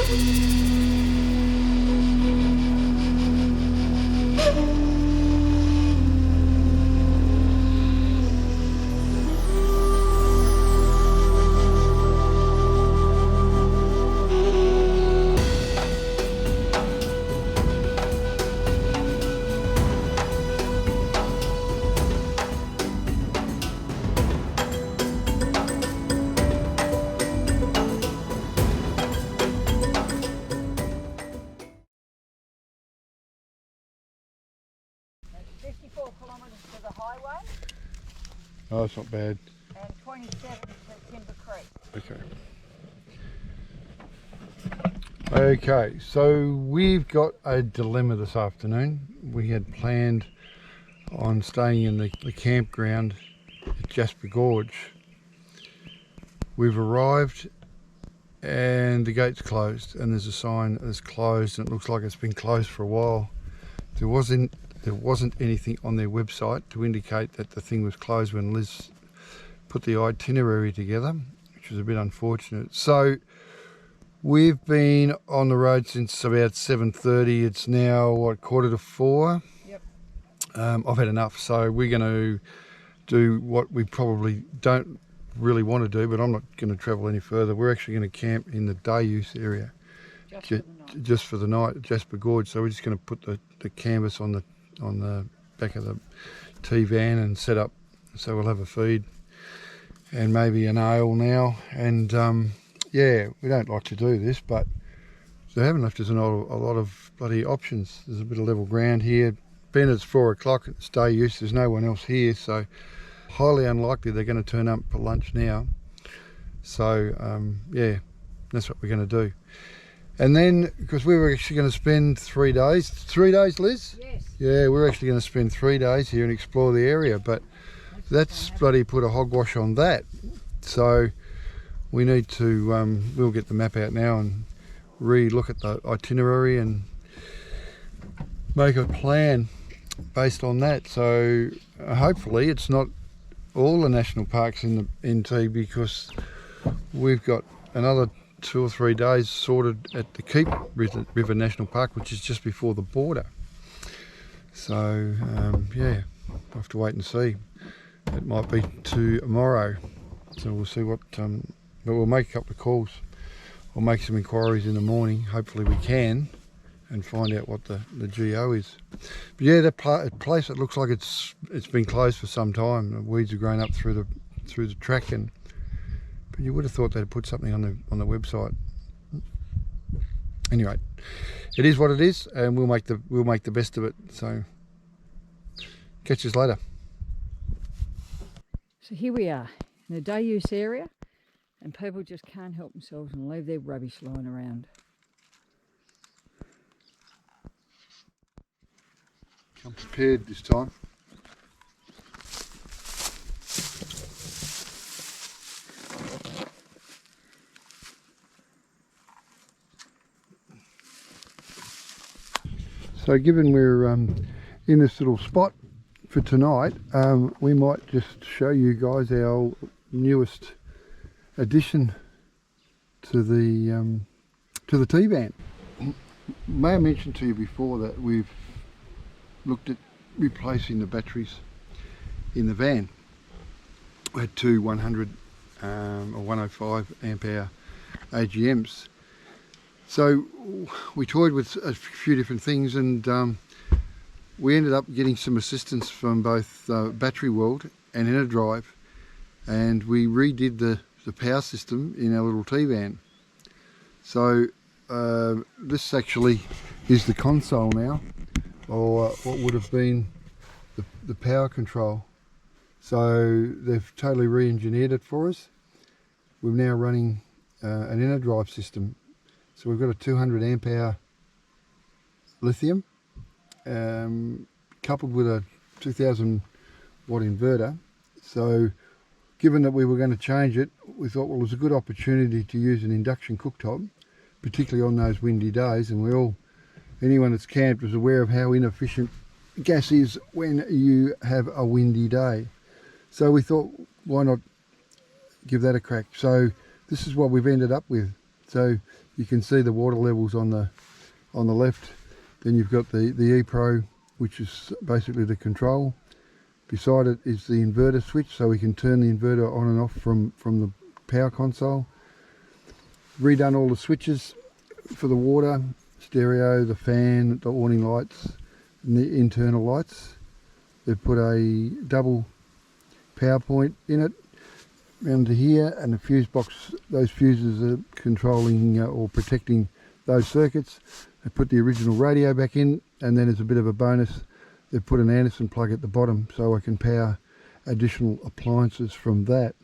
To the highway. Oh, it's not bad. And 27 to Timber Creek. Okay. Okay, so we've got a dilemma this afternoon. We had planned on staying in the campground at Jasper Gorge. We've arrived and the gate's closed, and there's a sign that it's closed, and it looks like it's been closed for a while. There wasn't anything on their website to indicate that the thing was closed when Liz put the itinerary together, which was a bit unfortunate. So we've been on the road since about 7:30. It's now what, 3:45? Yep. I've had enough, so we're going to do what we probably don't really want to do, but I'm not going to travel any further. We're actually going to camp in the day use area just for the night at Jasper Gorge. So we're just going to put the canvas on the back of the T-van and set up, so we'll have a feed and maybe an ale now. And yeah, we don't like to do this, but they haven't left us a lot of bloody options. There's a bit of level ground here. Being it's 4 o'clock, it's day use, there's no one else here, so highly unlikely they're going to turn up for lunch now. So yeah, that's what we're going to do. And then, because we were actually going to spend 3 days. 3 days, Liz? Yes. Yeah, we're actually going to spend 3 days here and explore the area, but that's bloody put a hogwash on that. So we need to, we'll get the map out now and re-look at the itinerary and make a plan based on that. So hopefully it's not all the national parks in the NT, because we've got another 2 or 3 days sorted at the Keep River National Park, which is just before the border. So yeah, we'll have to wait and see. It might be tomorrow, so we'll see what, but we'll make a couple of calls. We'll make some inquiries in the morning, hopefully we can, and find out what the GO is. But yeah, that place, it looks like it's been closed for some time. The weeds have grown up through the track, and but you would have thought they'd put something on the website. Anyway, it is what it is, and we'll make the best of it. So catch us later. So here we are in a day use area, and people just can't help themselves and leave their rubbish lying around. I'm prepared this time. So given we're in this little spot for tonight, we might just show you guys our newest addition to the T-van. May I mention to you before that we've looked at replacing the batteries in the van. We had two 100 or 105 amp hour AGMs. So we toyed with a few different things, and we ended up getting some assistance from both Battery World and Enerdrive, and we redid the power system in our little T-van. So this actually is the console now, or what would have been the power control. So they've totally re-engineered it for us. We're now running an Enerdrive system. So we've got a 200 amp hour lithium coupled with a 2000 watt inverter. So given that we were going to change it, we thought, well, it was a good opportunity to use an induction cooktop, particularly on those windy days. And anyone that's camped is aware of how inefficient gas is when you have a windy day. So we thought, why not give that a crack? So this is what we've ended up with. So You can see the water levels on the left. Then you've got the ePro, which is basically the control. Beside it is the inverter switch, so we can turn the inverter on and off from the power console. Redone all the switches for the water, stereo, the fan, the awning lights, and the internal lights. They've put a double power point in it around to here, and the fuse box, those fuses are controlling or protecting those circuits. They put the original radio back in, and then as a bit of a bonus, they've put an Anderson plug at the bottom so I can power additional appliances from that.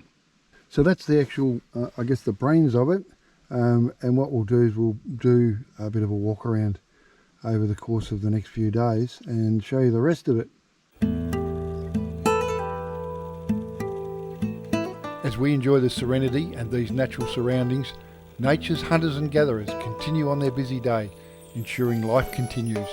So that's the actual, I guess, the brains of it. And what we'll do is we'll do a bit of a walk around over the course of the next few days and show you the rest of it. As we enjoy the serenity and these natural surroundings, nature's hunters and gatherers continue on their busy day, ensuring life continues.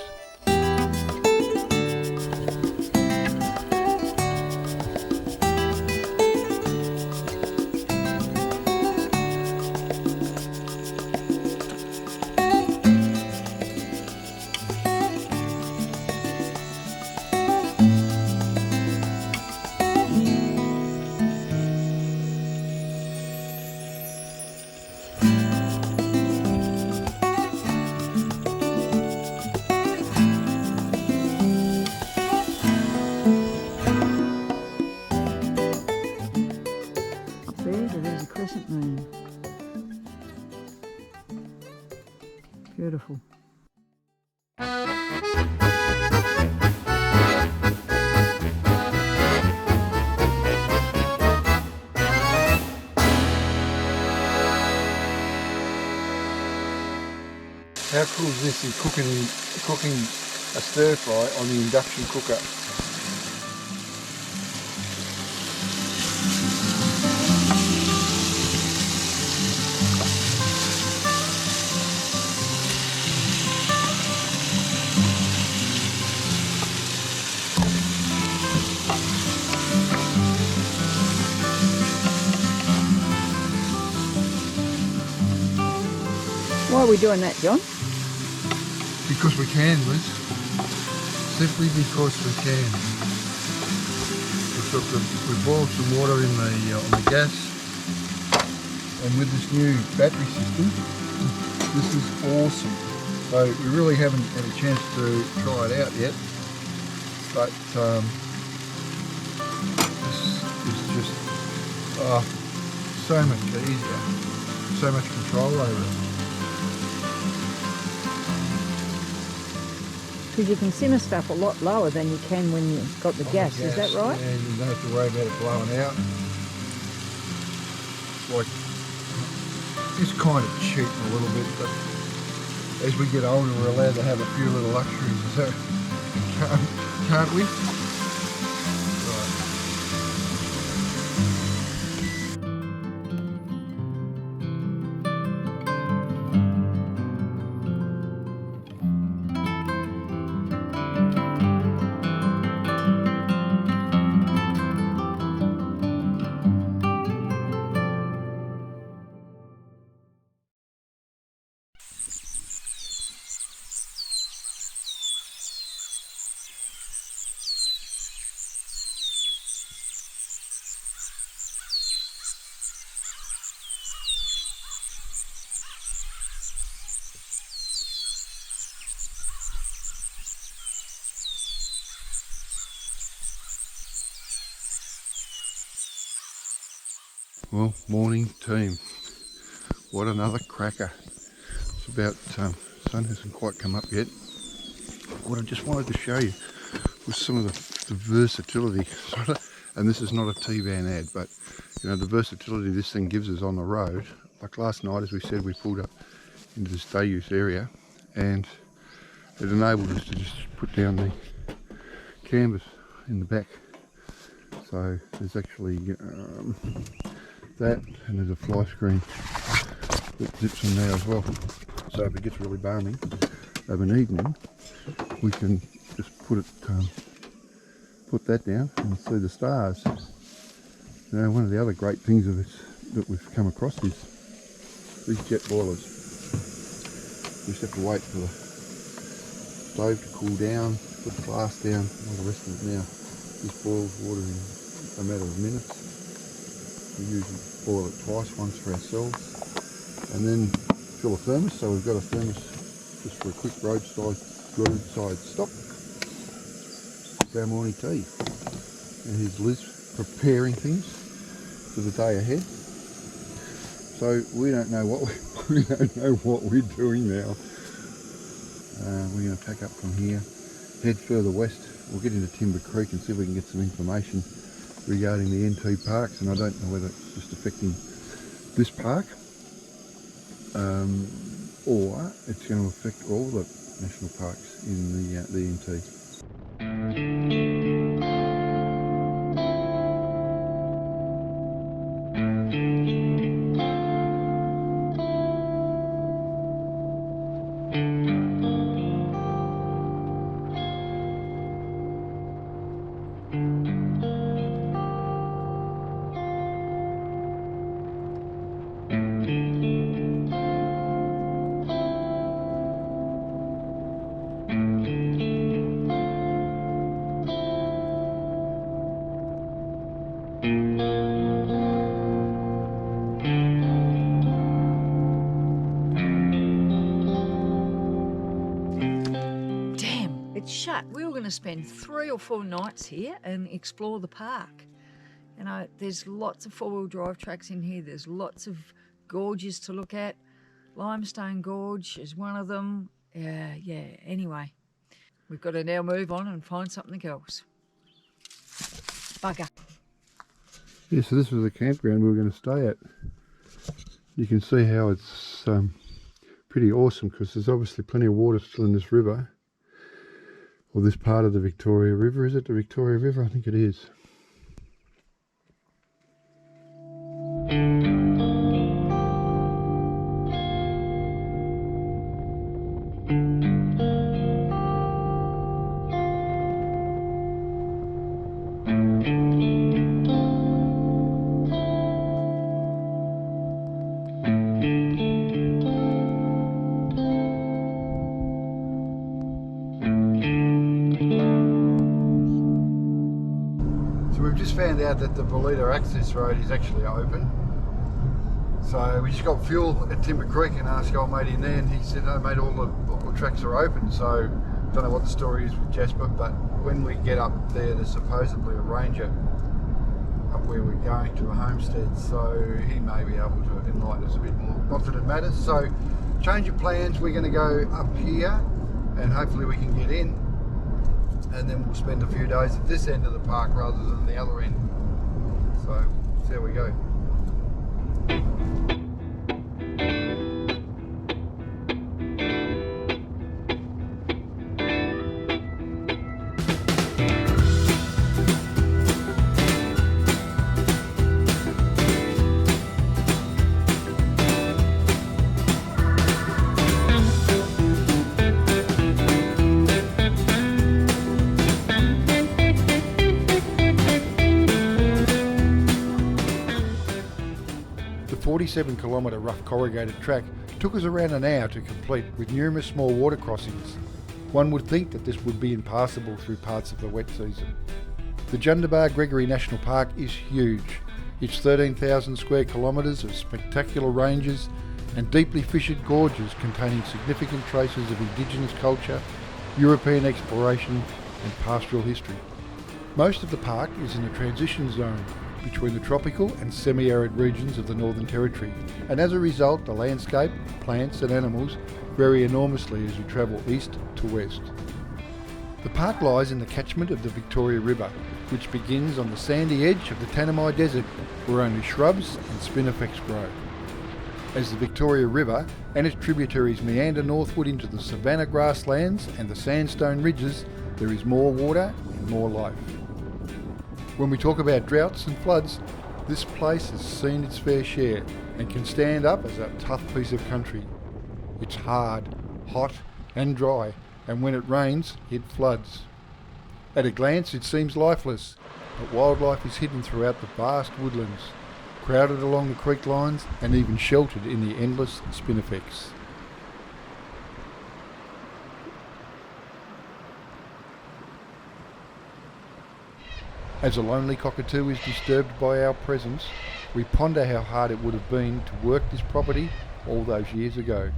There's a crescent moon. Beautiful. How cool is this, in cooking a stir fry on the induction cooker? Why are we doing that, John? Because we can, Liz. Simply because we can. We've boiled some water in on the gas, and with this new battery system, this is awesome. So we really haven't had a chance to try it out yet, but this is just so much easier, so much control over it. Because you can simmer stuff a lot lower than you can when you've got the gas, is that right? And you don't have to worry about it blowing out. It's kind of cheap a little bit, but as we get older we're allowed to have a few little luxuries, so can't we? Well, morning team, what another cracker. It's about, sun hasn't quite come up yet. What I just wanted to show you was some of the versatility, and this is not a T-van ad, but you know, the versatility this thing gives us on the road. Like last night, as we said, we pulled up into this day use area, and it enabled us to just put down the canvas in the back. So there's actually that, and there's a fly screen that zips in there as well. So if it gets really balmy of an evening, we can just put that down and see the stars. You know, one of the other great things of this that we've come across is these jet boilers. We just have to wait for the stove to cool down, put the glass down, all the rest of it now. This boils water in a matter of minutes. We usually boil it twice, once for ourselves, and then fill a thermos. So we've got a thermos just for a quick roadside stop for our morning tea. And here's Liz preparing things for the day ahead. So we don't know what we're doing now. We're going to pack up from here, head further west. We'll get into Timber Creek and see if we can get some information regarding the NT parks. And I don't know whether it's just affecting this park or it's going to affect all the national parks in the NT. It's shut. We were going to spend 3 or 4 nights here and explore the park. You know, there's lots of 4-wheel drive tracks in here. There's lots of gorges to look at. Limestone Gorge is one of them. Yeah, anyway. We've got to now move on and find something else. Bugger. Yeah, so this was the campground we were going to stay at. You can see how it's pretty awesome because there's obviously plenty of water still in this river. Or this part of the Victoria River. Is it the Victoria River? I think it is. We've just found out that the Bolita access road is actually open. So we just got fuel at Timber Creek and asked old mate in there, and he said, "No, mate, all the tracks are open." So don't know what the story is with Jasper, but when we get up there, there's supposedly a ranger up where we're going to a homestead, so he may be able to enlighten us a bit more. Not that it matters. So change of plans. We're going to go up here, and hopefully we can get in. And then we'll spend a few days at this end of the park rather than the other end. So, there we go. The 47-kilometre rough corrugated track took us around an hour to complete with numerous small water crossings. One would think that this would be impassable through parts of the wet season. The Judbarra Gregory National Park is huge. It's 13,000 square kilometres of spectacular ranges and deeply fissured gorges containing significant traces of Indigenous culture, European exploration and pastoral history. Most of the park is in a transition zone between the tropical and semi-arid regions of the Northern Territory, and as a result the landscape, plants and animals vary enormously as you travel east to west. The park lies in the catchment of the Victoria River, which begins on the sandy edge of the Tanami Desert, where only shrubs and spinifex grow. As the Victoria River and its tributaries meander northward into the savanna grasslands and the sandstone ridges, there is more water and more life. When we talk about droughts and floods, this place has seen its fair share and can stand up as a tough piece of country. It's hard, hot and dry, and when it rains, it floods. At a glance it seems lifeless, but wildlife is hidden throughout the vast woodlands, crowded along the creek lines and even sheltered in the endless spinifex. As a lonely cockatoo is disturbed by our presence, we ponder how hard it would have been to work this property all those years ago.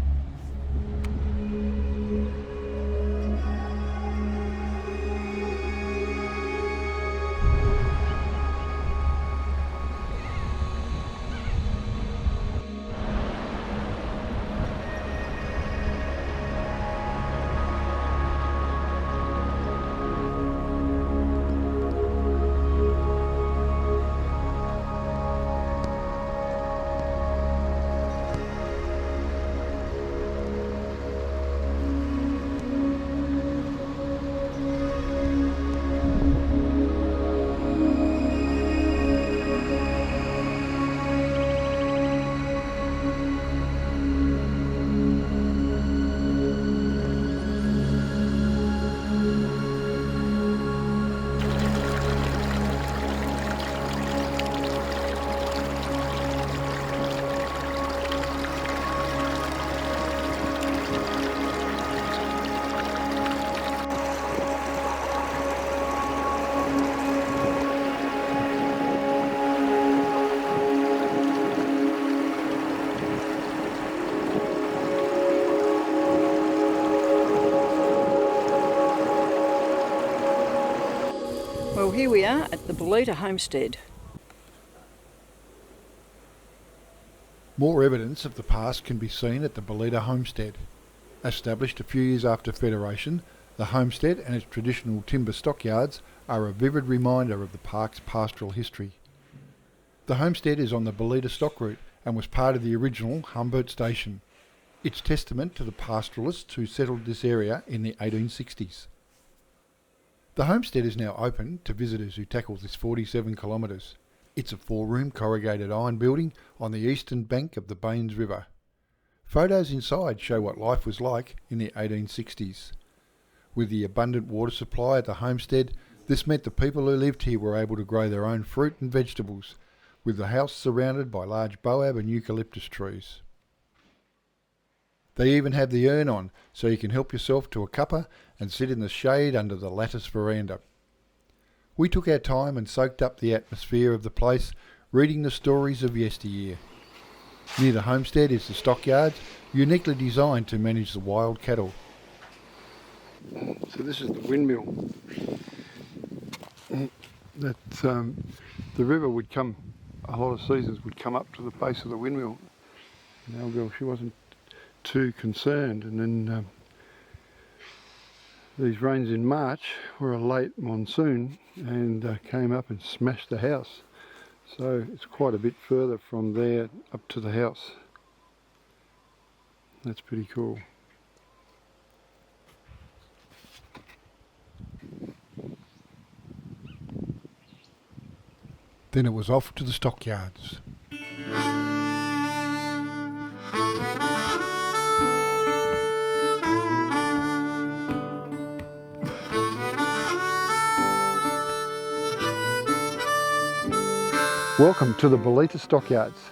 Well, here we are at the Bolita Homestead. More evidence of the past can be seen at the Bolita Homestead. Established a few years after Federation, the homestead and its traditional timber stockyards are a vivid reminder of the park's pastoral history. The homestead is on the Bolita stock route and was part of the original Humbert station. It's testament to the pastoralists who settled this area in the 1860s. The homestead is now open to visitors who tackle this 47 kilometres. It's a 4-room corrugated iron building on the eastern bank of the Baines River. Photos inside show what life was like in the 1860s. With the abundant water supply at the homestead, this meant the people who lived here were able to grow their own fruit and vegetables, with the house surrounded by large boab and eucalyptus trees. They even have the urn on, so you can help yourself to a cuppa and sit in the shade under the lattice veranda. We took our time and soaked up the atmosphere of the place, reading the stories of yesteryear. Near the homestead is the stockyards, uniquely designed to manage the wild cattle. So this is the windmill. The river would come, a lot of seasons would come up to the base of the windmill. And our girl, she wasn't too concerned, and then these rains in March were a late monsoon and came up and smashed the house, so it's quite a bit further from there up to the house. That's pretty cool. Then it was off to the stockyards. Welcome to the Bolita Stockyards.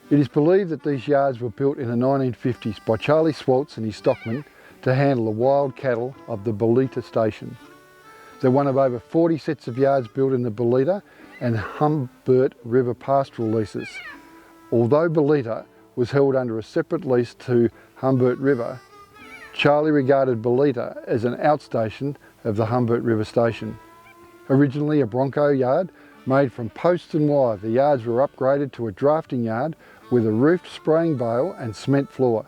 It is believed that these yards were built in the 1950s by Charlie Swaltz and his stockmen to handle the wild cattle of the Bolita station. They're one of over 40 sets of yards built in the Bolita and Humbert River pastoral leases. Although Bolita was held under a separate lease to Humbert River, Charlie regarded Bolita as an outstation of the Humbert River station. Originally a bronco yard, made from posts and wire, the yards were upgraded to a drafting yard with a roofed spraying bale and cement floor.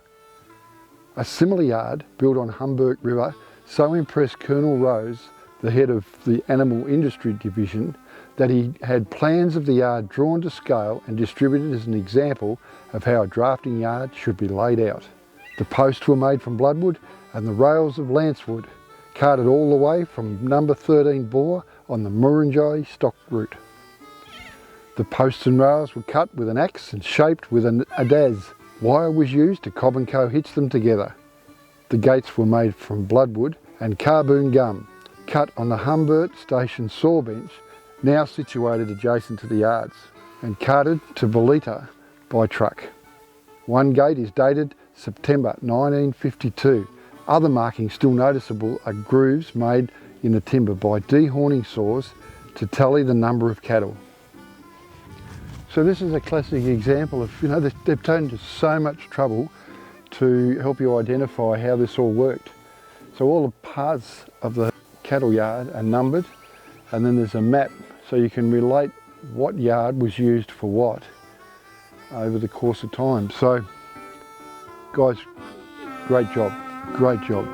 A similar yard, built on Humbert River, so impressed Colonel Rose, the head of the Animal Industry Division, that he had plans of the yard drawn to scale and distributed as an example of how a drafting yard should be laid out. The posts were made from bloodwood and the rails of lancewood, carted all the way from number 13 bore on the Murrumbidgee stock route. The posts and rails were cut with an axe and shaped with an adaz. Wire was used to Cobb & Co hitch them together. The gates were made from bloodwood and carboon gum, cut on the Humbert Station saw bench, now situated adjacent to the yards, and carted to Bolita by truck. One gate is dated September 1952. Other markings still noticeable are grooves made in the timber by dehorning saws to tally the number of cattle. So this is a classic example of, you know, they've taken just so much trouble to help you identify how this all worked. So all the parts of the cattle yard are numbered, and then there's a map so you can relate what yard was used for what over the course of time. So guys, great job, great job.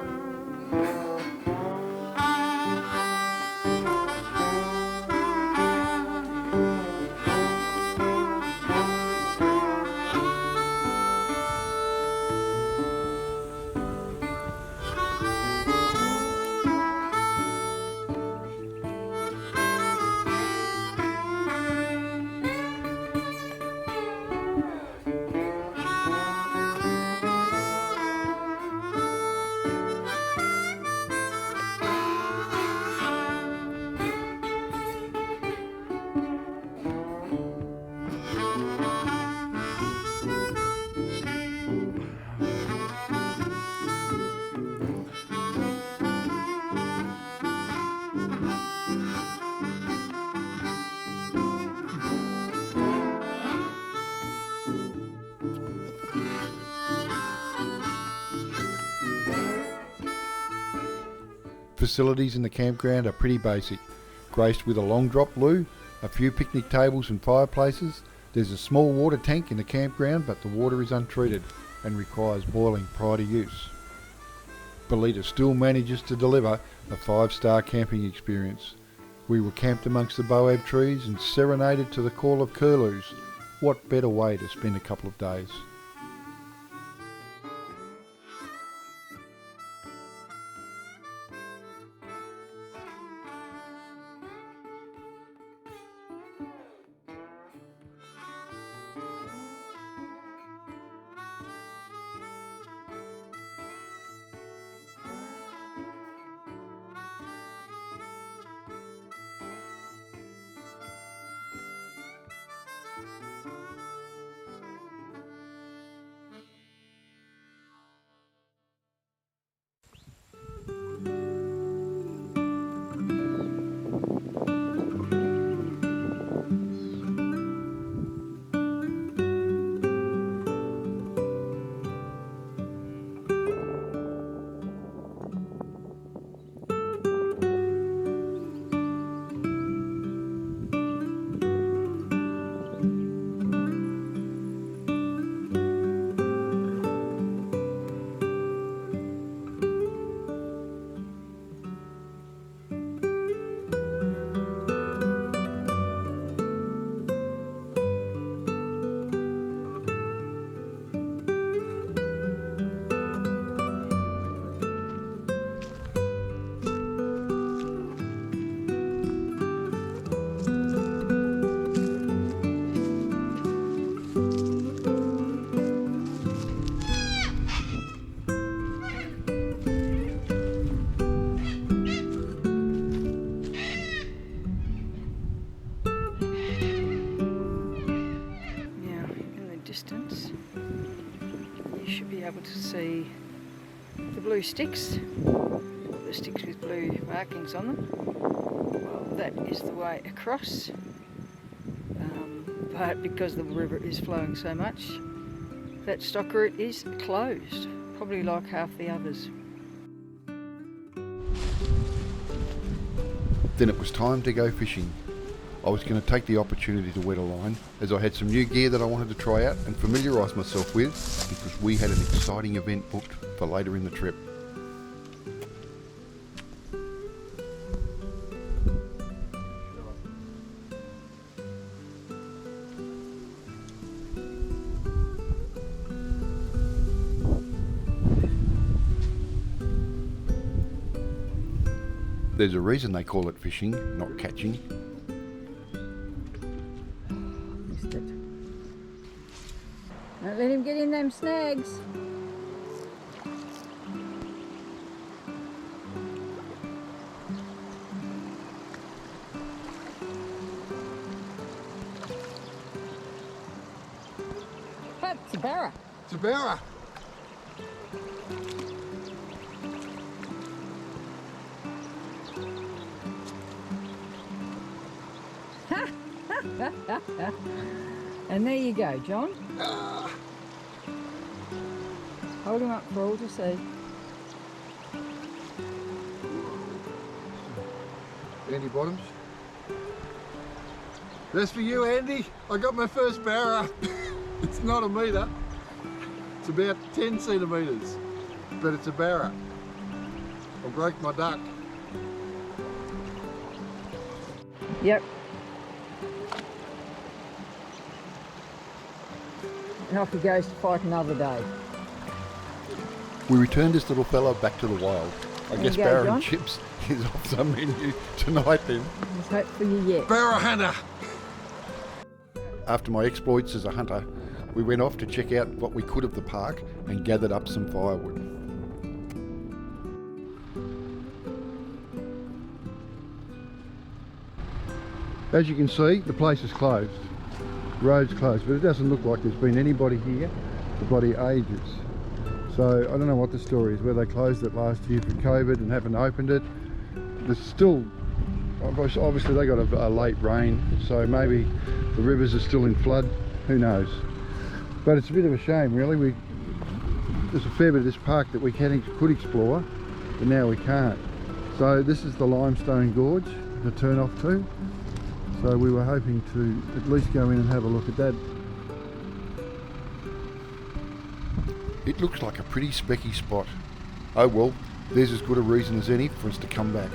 Facilities in the campground are pretty basic, graced with a long drop loo, a few picnic tables and fireplaces. There's a small water tank in the campground, but the water is untreated and requires boiling prior to use. Bolita still manages to deliver a 5-star camping experience. We were camped amongst the boab trees and serenaded to the call of curlews. What better way to spend a couple of days? Distance, you should be able to see the blue sticks, the sticks with blue markings on them. Well, that is the way across, but because the river is flowing so much, that stock route is closed, probably like half the others. Then it was time to go fishing. I was going to take the opportunity to wet a line, as I had some new gear that I wanted to try out and familiarise myself with, because we had an exciting event booked for later in the trip. There's a reason they call it fishing, not catching. Don't let him get in them snags. That's Judbarra. Judbarra. And there you go, John. Hold him up for all to see. Andy Bottoms. That's for you, Andy. I got my first barra. It's not a metre. It's about 10 centimetres, but it's a barra. I broke my duck. Yep. And off he goes to fight another day. We returned this little fella back to the wild. I There guess you go, barra John. and chips is off some menu tonight then. There's hope for you yet. Barra hunter. After my exploits as a hunter, we went off to check out what we could of the park and gathered up some firewood. As you can see, the place is closed. The road's closed, but it doesn't look like there's been anybody here for bloody ages. So I don't know what the story is, whether they closed it last year for COVID and haven't opened it. There's still, obviously they got a late rain, so maybe the rivers are still in flood, who knows. But it's a bit of a shame really. There's a fair bit of this park that we could explore, but now we can't. So this is the Limestone Gorge to turn off to. So we were hoping to at least go in and have a look at that. It looks like a pretty specky spot. Oh well, there's as good a reason as any for us to come back.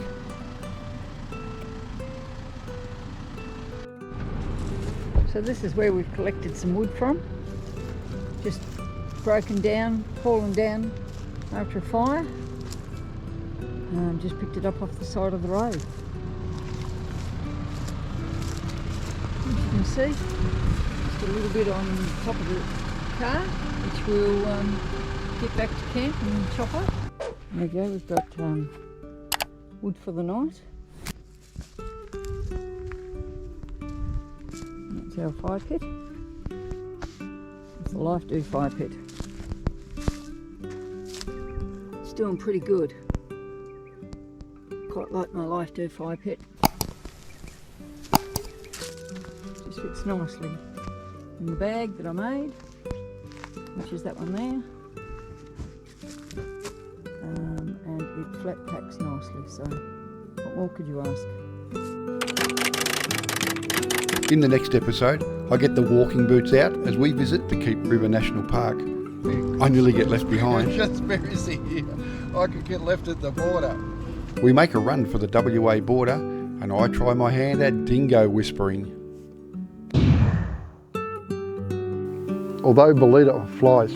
So this is where we've collected some wood from. Just broken down, fallen down after a fire. Just picked it up off the side of the road. As you can see, just a little bit on top of the car, which we'll get back to camp and chop up. There we go, we've got wood for the night. That's our fire pit. It's the Lifedoo fire pit. It's doing pretty good. Quite like my Lifedoo fire pit. Just fits nicely in the bag that I made, which is that one there. And it flat packs nicely, so what more could you ask? In the next episode, I get the walking boots out as we visit the Judbarra National Park. I nearly get left behind. Jasper's here. I could get left at the border. We make a run for the WA border and I try my hand at dingo whispering. Although Bolita flies